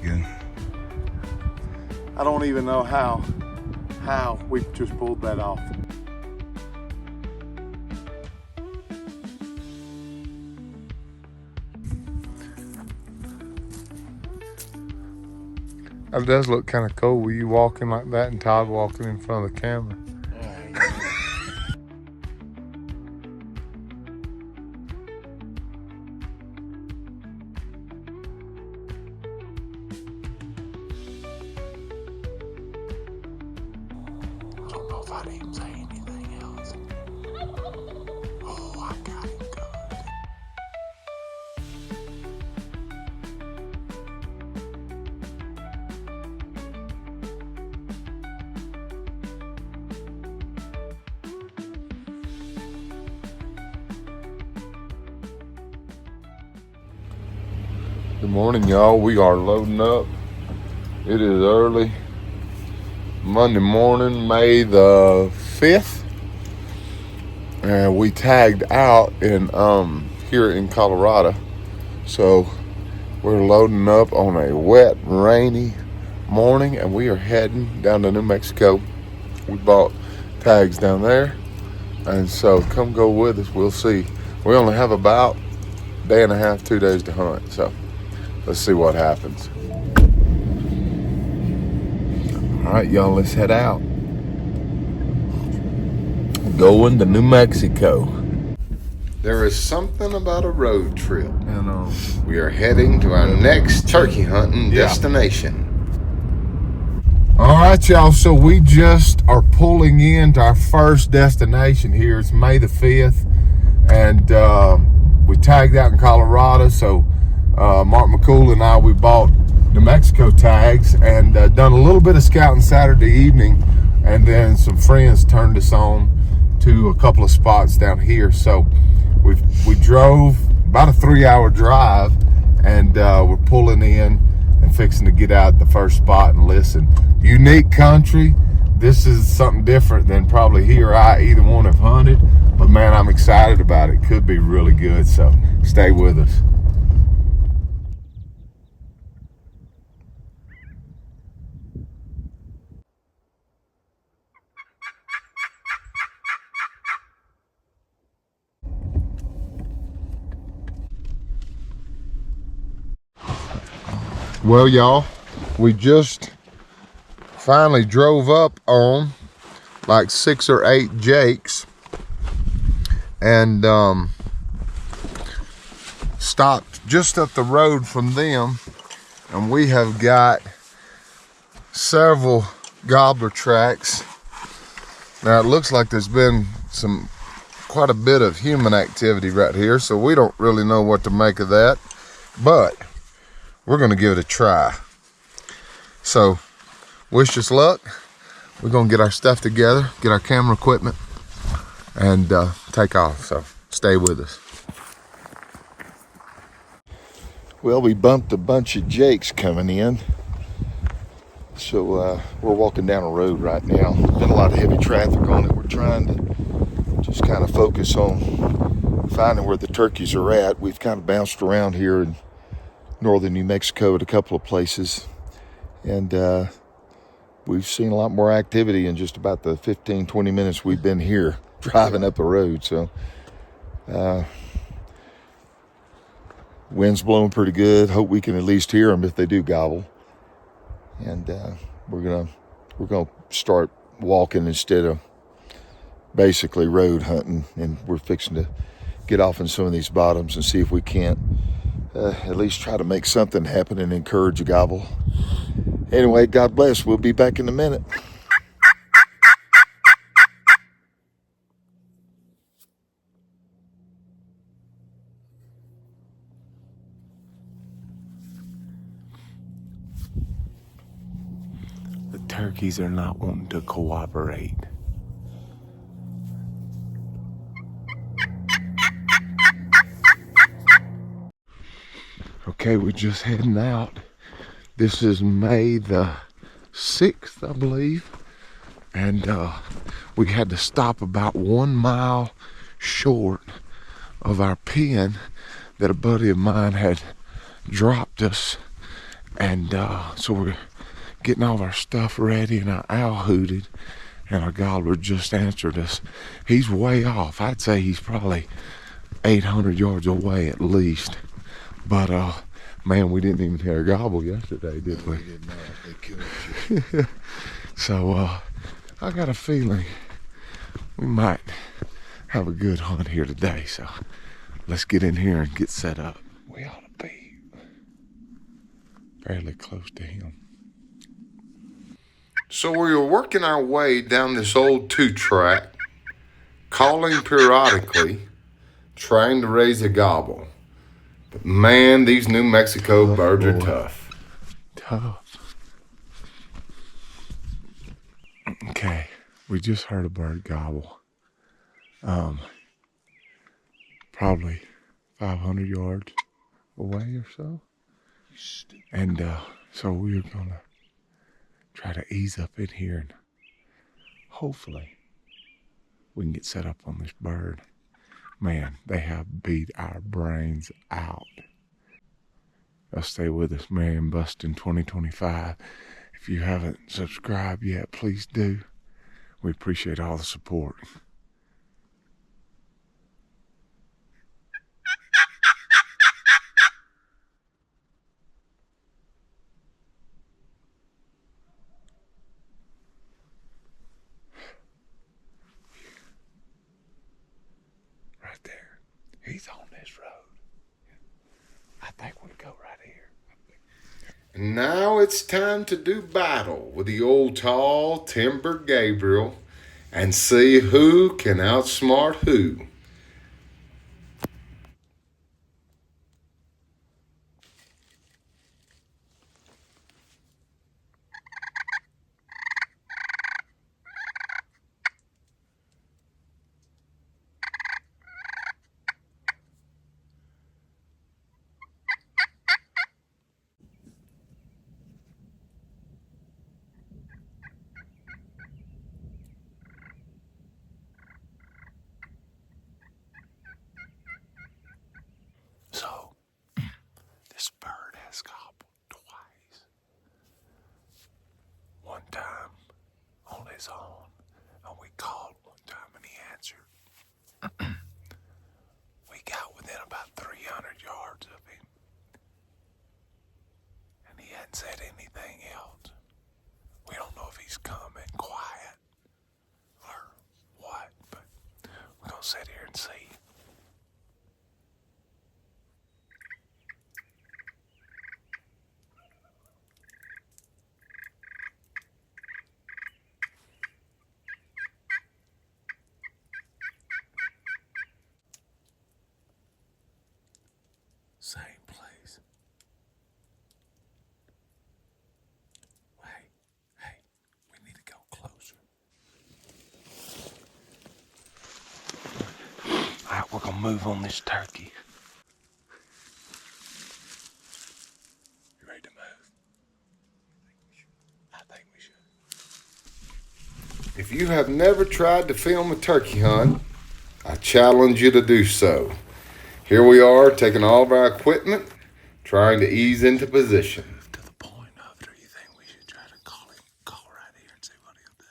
Good. I don't even know how we just pulled that off. It does look kind of cool with you walking like that and Todd walking in front of the camera. I don't know if I'd even say anything else. Oh, I got him good. Good morning, y'all. We are loading up. It is early Monday morning, May the 5th. And we tagged out in here in Colorado. So we're loading up on a wet, rainy morning, and we are heading down to New Mexico. We bought tags down there, and so come go with us. We'll see. We only have about a day and a half, 2 days to hunt, so let's see what happens. All right, y'all, let's head out. Going to New Mexico. There is something about a road trip. And we are heading to our next turkey hunting destination. All right, y'all, so we just are pulling into our first destination here. It's May the 5th, and we tagged out in Colorado. So Mark McCool and I, we bought New Mexico tags and done a little bit of scouting Saturday evening, and then some friends turned us on to a couple of spots down here. So we drove about a 3-hour drive, and we're pulling in and fixing to get out at the first spot and listen. Unique country. This is something different than probably he or I either one have hunted, but man, I'm excited about it. Could be really good, so stay with us. Well, y'all, we just finally drove up on like 6 or 8 jakes and stopped just up the road from them, and we have got several gobbler tracks. Now it looks like there's been quite a bit of human activity right here, so we don't really know what to make of that, but we're gonna give it a try. So wish us luck. We're gonna get our stuff together, get our camera equipment, and take off, so stay with us. Well, we bumped a bunch of jakes coming in, so we're walking down a road right now. Been a lot of heavy traffic on it. We're trying to just kind of focus on finding where the turkeys are at. We've kind of bounced around here in northern New Mexico at a couple of places, and we've seen a lot more activity in just about the 15-20 minutes we've been here driving up the road. So wind's blowing pretty good. Hope we can at least hear them if they do gobble, and we're gonna start walking instead of basically road hunting, and we're fixing to get off in some of these bottoms and see if we can't at least try to make something happen and encourage a gobble. Anyway, God bless. We'll be back in a minute. The turkeys are not wanting to cooperate. Okay, we're just heading out. This is May the 6th, I believe. And we had to stop about 1 mile short of our pen that a buddy of mine had dropped us. And so we're getting all of our stuff ready, and our owl hooted, and our gobbler just answered us. He's way off. I'd say he's probably 800 yards away at least. But man, we didn't even hear a gobble yesterday, did we? We did not. They killed you. So I got a feeling we might have a good hunt here today. So let's get in here and get set up. We ought to be fairly close to him. So we were working our way down this old 2-track, calling periodically, trying to raise a gobble. But man, these New Mexico birds are tough. Tough. Okay, we just heard a bird gobble. Probably 500 yards away or so. And so we're gonna try to ease up in here and hopefully we can get set up on this bird. Man, they have beat our brains out. Stay with us, Merriam, Bustin 2025. If you haven't subscribed yet, please do. We appreciate all the support. Right there. He's on this road. I think we go right here. And now it's time to do battle with the old tall timber Gabriel and see who can outsmart who. So, this bird has gobbled twice. One time on his own, and we called one time and he answered. We got within about 300 yards of him, and he hadn't said anything else. We don't know if he's coming quiet or what, but we're gonna sit here and see. Same place. Hey, we need to go closer. All right, we're gonna move on this turkey. You ready to move? I think we should. If you have never tried to film a turkey hunt, I challenge you to do so. Here we are, taking all of our equipment, trying to ease into position. To the point of it, or you think we should try to call right here and see what he'll do?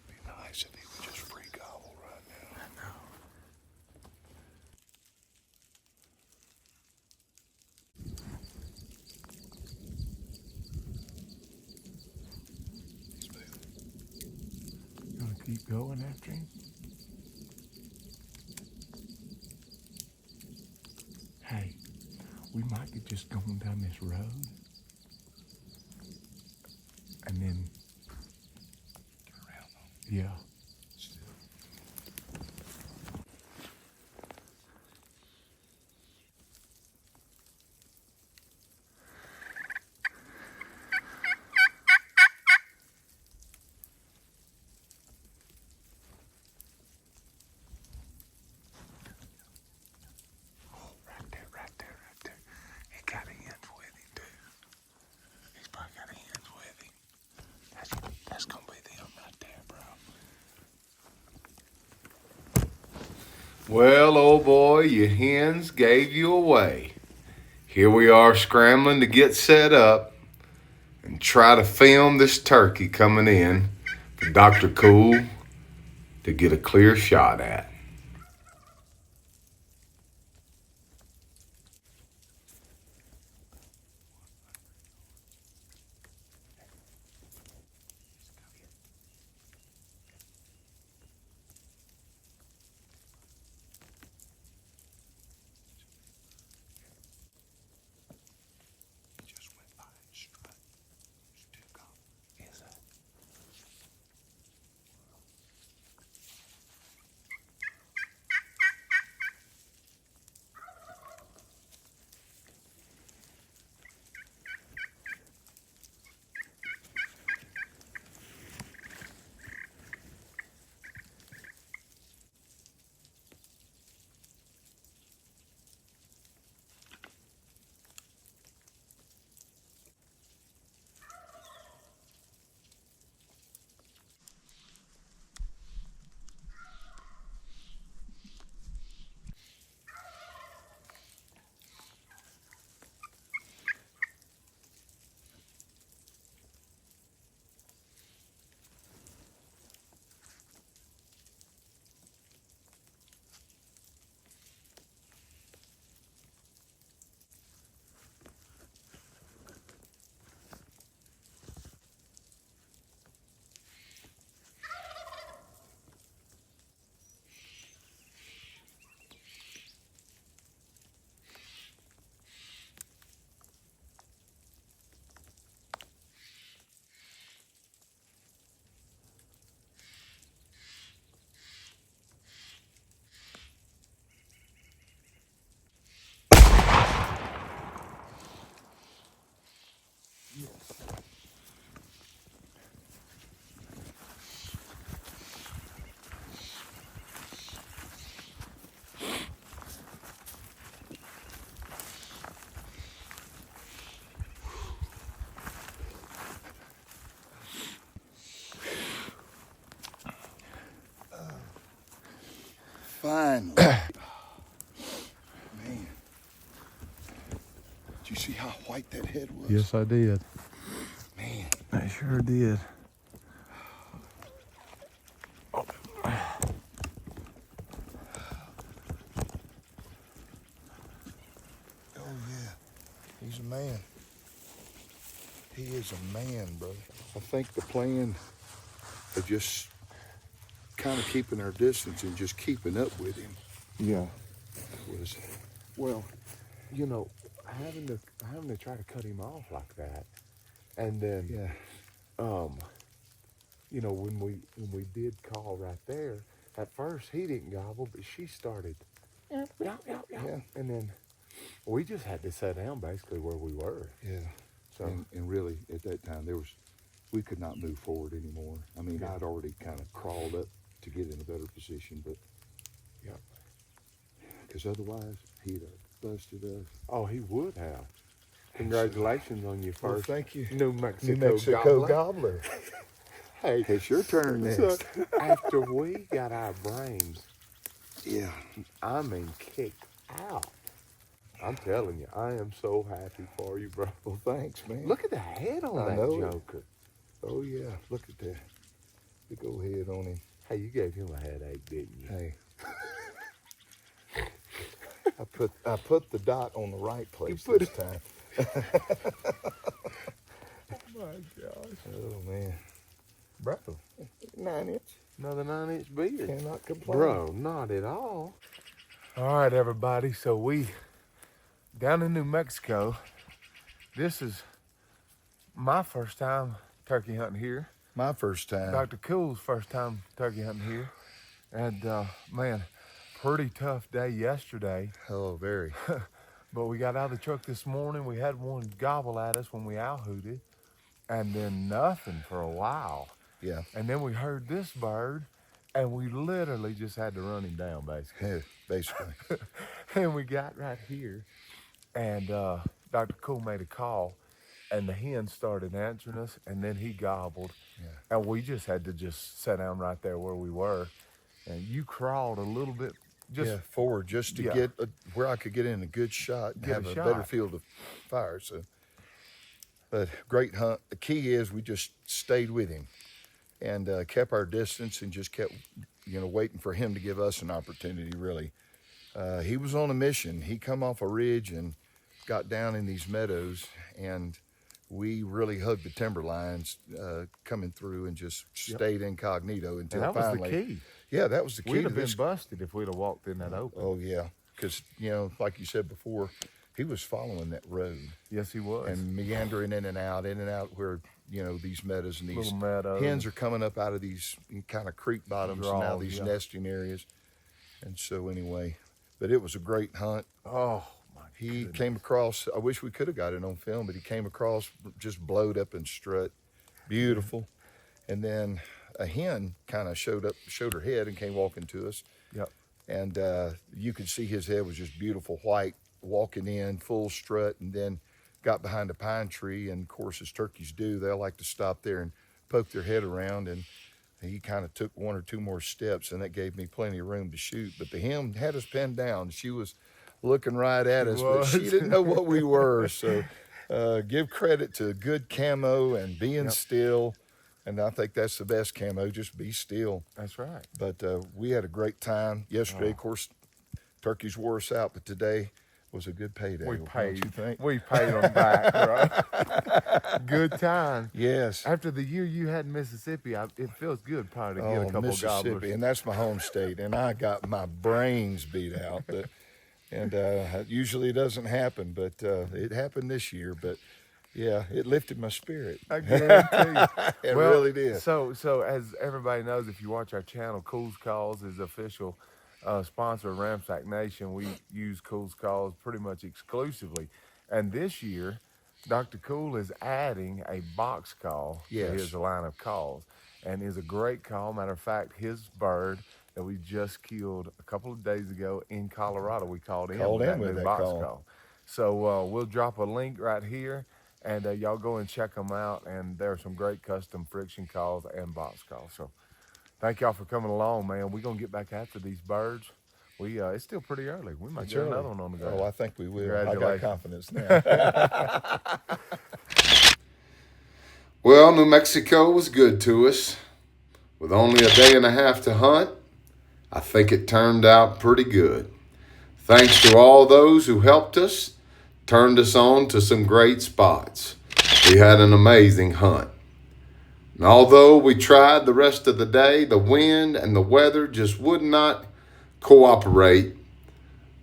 It'd be nice if he would just free gobble right now. I know. You gonna keep going after him? Hey, we might be just going down this road and then get around them. Yeah. Right there. He got hands with him too. He's probably got hands with him. That's gonna be them right there, bro. Well, old boy, your hens gave you away. Here we are scrambling to get set up and try to film this turkey coming in for Dr. Cool to get a clear shot at. Finally. Man. Did you see how white that head was? Yes, I did. Man. I sure did. Oh yeah. He's a man. He is a man, brother. I think the plan of just kind of keeping our distance and just keeping up with him. Yeah. Was, Well, you know, having to try to cut him off like that, and then yeah. You know, when we did call right there, at first he didn't gobble, but she started, Yeah. and then we just had to sit down basically where we were. Yeah. So And really, at that time, we could not move forward anymore. I mean, Yeah. I'd already kind of crawled up to get in a better position, but yeah. because otherwise he'd have busted us. Oh, he would have. Congratulations on your Well, first thank you. New Mexico, New Mexico gobbler. gobbler. Hey, It's your turn next. so after we got our brains, Yeah. I mean, kicked out. I'm telling you, I am so happy for you, bro. Well, thanks, man. Look at the head on I that know it. joker. Oh yeah. Look at that big old head on him. Hey, you gave him a headache, didn't you? Hey. I put the dot on the right place this time. Oh my gosh. Oh man. Bro. 9-inch. Another 9-inch beard. Cannot complain. Bro, not at all. All right, everybody. So we down in New Mexico. This is my first time turkey hunting here. My first time. Dr. Cool's first time turkey hunting here. And man, pretty tough day yesterday. Oh, very. But we got out of the truck this morning. We had one gobble at us when we owl hooted, and then nothing for a while. Yeah. And then we heard this bird, and we literally just had to run him down, basically. Basically. And we got right here, and Dr. Cool made a call, and the hen started answering us, and then he gobbled. Yeah. And we just had to just sit down right there where we were. And you crawled a little bit forward, just to get where I could get in a good shot and have a better field of fire. So, but great hunt. The key is we just stayed with him and kept our distance and just kept, waiting for him to give us an opportunity. Really, he was on a mission. He come off a ridge and got down in these meadows, and we really hugged the timber lines coming through and just stayed incognito until that finally. Was the key. Yeah, that was the key. We'd have been busted if we'd have walked in that open. Oh yeah, because like you said before, he was following that road. Yes, he was. And meandering in and out where these meadows and these meadows. Hens are coming up out of these kind of creek bottoms and now these nesting areas. And so anyway, but it was a great hunt. Oh my! He came across. I wish we could have got it on film, but he came across just blowed up and strut, beautiful. And then a hen kind of showed her head and came walking to us. Yep. And you could see his head was just beautiful white, walking in full strut, and then got behind a pine tree. And of course, as turkeys do, they'll like to stop there and poke their head around. And he kind of took one or two more steps, and that gave me plenty of room to shoot. But the hen had us pinned down. She was looking right at us, but she didn't know what we were. So give credit to good camo and being still. And I think that's the best camo, just be still. That's right. But we had a great time. Yesterday, of course, turkeys wore us out, but today was a good payday. We paid. Don't you think? We paid them back, right? Good time. Yes. After the year you had in Mississippi, it feels good probably to get a couple Mississippi, gobblers. And that's my home state, and I got my brains beat out. And usually it doesn't happen, but it happened this year. But yeah, it lifted my spirit. I guarantee you. It really did. So as everybody knows, if you watch our channel, Cool's Calls is official sponsor of Ramsack Nation. We use Cool's Calls pretty much exclusively. And this year, Dr. Cool is adding a box call to his line of calls. And is a great call. Matter of fact, his bird that we just killed a couple of days ago in Colorado, we called in with that box call. So we'll drop a link right here. And y'all go and check them out. And there are some great custom friction calls and box calls. So thank y'all for coming along, man. We're going to get back after these birds. It's still pretty early. We might get another one on the go. Oh, I think we will. I got confidence now. Well, New Mexico was good to us. With only a day and a half to hunt, I think it turned out pretty good. Thanks to all those who helped us, turned us on to some great spots. We had an amazing hunt. And although we tried the rest of the day, the wind and the weather just would not cooperate.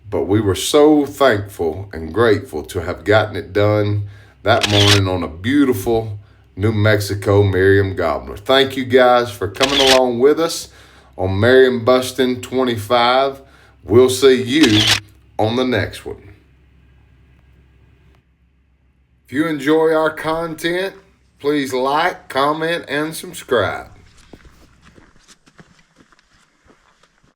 But we were so thankful and grateful to have gotten it done that morning on a beautiful New Mexico Merriam gobbler. Thank you guys for coming along with us on Merriam Bustin 25. We'll see you on the next one. If you enjoy our content, please like, comment, and subscribe.